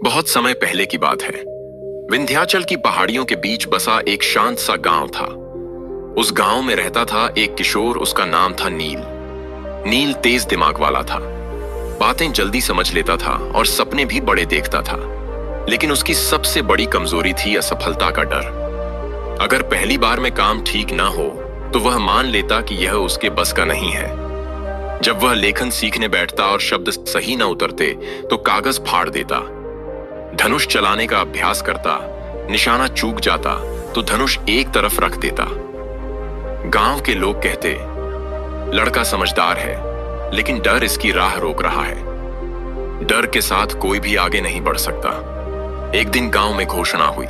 बहुत समय पहले की बात है। विंध्याचल की पहाड़ियों के बीच बसा एक शांत सा गांव था। उस गांव में रहता था एक किशोर, उसका नाम था नील। नील तेज दिमाग वाला था, बातें जल्दी समझ लेता था और सपने भी बड़े देखता था। लेकिन उसकी सबसे बड़ी कमजोरी थी असफलता का डर। अगर पहली बार में काम ठीक ना हो तो वह मान लेता कि यह उसके बस का नहीं है। जब वह लेखन सीखने बैठता और शब्द सही न उतरते तो कागज फाड़ देता। धनुष चलाने का अभ्यास करता, निशाना चूक जाता तो धनुष एक तरफ रख देता। गांव के लोग कहते, लड़का समझदार है लेकिन डर इसकी राह रोक रहा है। डर के साथ कोई भी आगे नहीं बढ़ सकता। एक दिन गांव में घोषणा हुई।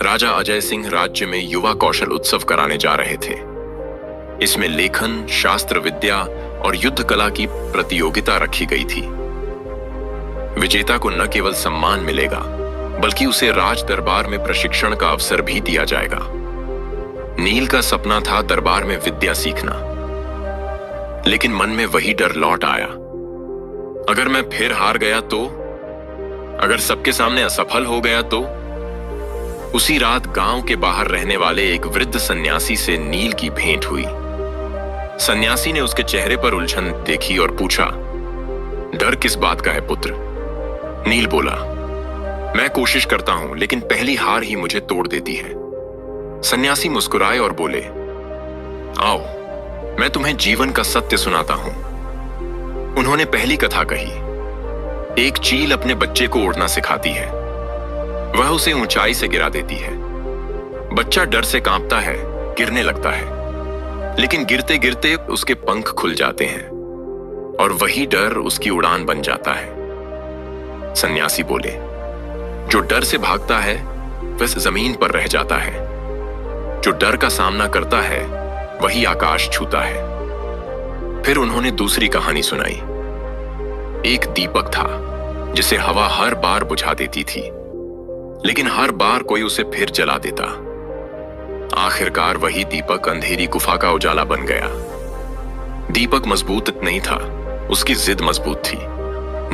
राजा अजय सिंह राज्य में युवा कौशल उत्सव कराने जा रहे थे। इसमें लेखन, शास्त्र विद्या और युद्ध कला की प्रतियोगिता रखी गई थी। विजेता को न केवल सम्मान मिलेगा बल्कि उसे राज दरबार में प्रशिक्षण का अवसर भी दिया जाएगा। नील का सपना था दरबार में विद्या सीखना, लेकिन मन में वही डर लौट आया। अगर मैं फिर हार गया तो, अगर सबके सामने असफल हो गया तो। उसी रात गांव के बाहर रहने वाले एक वृद्ध सन्यासी से नील की भेंट हुई। सन्यासी ने उसके चेहरे पर उलझन देखी और पूछा, डर किस बात का है पुत्र? नील बोला, मैं कोशिश करता हूं लेकिन पहली हार ही मुझे तोड़ देती है। सन्यासी मुस्कुराए और बोले, आओ मैं तुम्हें जीवन का सत्य सुनाता हूं। उन्होंने पहली कथा कही। एक चील अपने बच्चे को उड़ना सिखाती है। वह उसे ऊंचाई से गिरा देती है। बच्चा डर से कांपता है, गिरने लगता है, लेकिन गिरते गिरते उसके पंख खुल जाते हैं और वही डर उसकी उड़ान बन जाता है। सन्यासी बोले, जो डर से भागता है वह जमीन पर रह जाता है। जो डर का सामना करता है वही आकाश छूता है। फिर उन्होंने दूसरी कहानी सुनाई। एक दीपक था जिसे हवा हर बार बुझा देती थी, लेकिन हर बार कोई उसे फिर जला देता। आखिरकार वही दीपक अंधेरी गुफा का उजाला बन गया। दीपक मजबूत नहीं था, उसकी जिद मजबूत थी।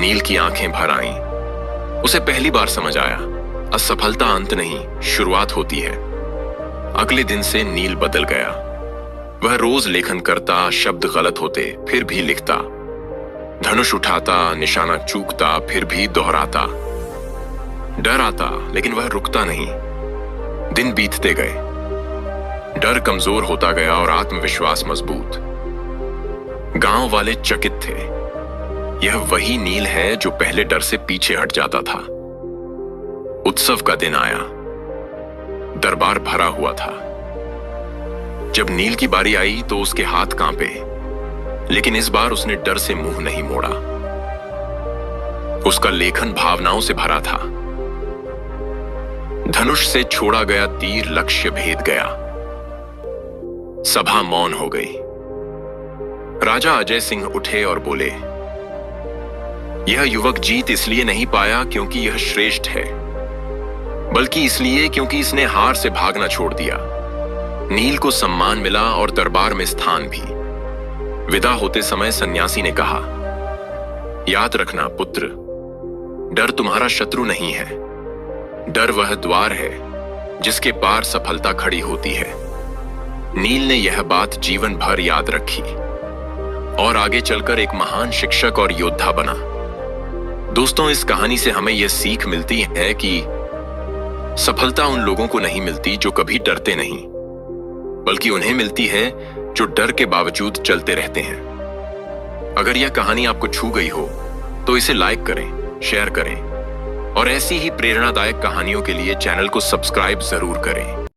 नील की आंखें भर आईं। उसे पहली बार समझ आया, असफलता अंत नहीं, शुरुआत होती है। अगले दिन से नील बदल गया। वह रोज लेखन करता, शब्द गलत होते फिर भी लिखता, धनुष उठाता, निशाना चूकता फिर भी दोहराता। डर आता लेकिन वह रुकता नहीं। दिन बीतते गए, डर कमजोर होता गया और आत्मविश्वास मजबूत। गांव वाले चकित थे। यह वही नील है जो पहले डर से पीछे हट जाता था। उत्सव का दिन आया। दरबार भरा हुआ था। जब नील की बारी आई तो उसके हाथ कांपे, लेकिन इस बार उसने डर से मुंह नहीं मोड़ा। उसका लेखन भावनाओं से भरा था। धनुष से छोड़ा गया तीर लक्ष्य भेद गया। सभा मौन हो गई। राजा अजय सिंह उठे और बोले, यह युवक जीत इसलिए नहीं पाया क्योंकि यह श्रेष्ठ है, बल्कि इसलिए क्योंकि इसने हार से भागना छोड़ दिया। नील को सम्मान मिला और दरबार में स्थान भी। विदा होते समय सन्यासी ने कहा, याद रखना पुत्र, डर तुम्हारा शत्रु नहीं है। डर वह द्वार है जिसके पार सफलता खड़ी होती है। नील ने यह बात जीवन भर याद रखी और आगे चलकर एक महान शिक्षक और योद्धा बना। दोस्तों, इस कहानी से हमें यह सीख मिलती है कि सफलता उन लोगों को नहीं मिलती जो कभी डरते नहीं, बल्कि उन्हें मिलती है जो डर के बावजूद चलते रहते हैं। अगर यह कहानी आपको छू गई हो तो इसे लाइक करें, शेयर करें और ऐसी ही प्रेरणादायक कहानियों के लिए चैनल को सब्सक्राइब जरूर करें।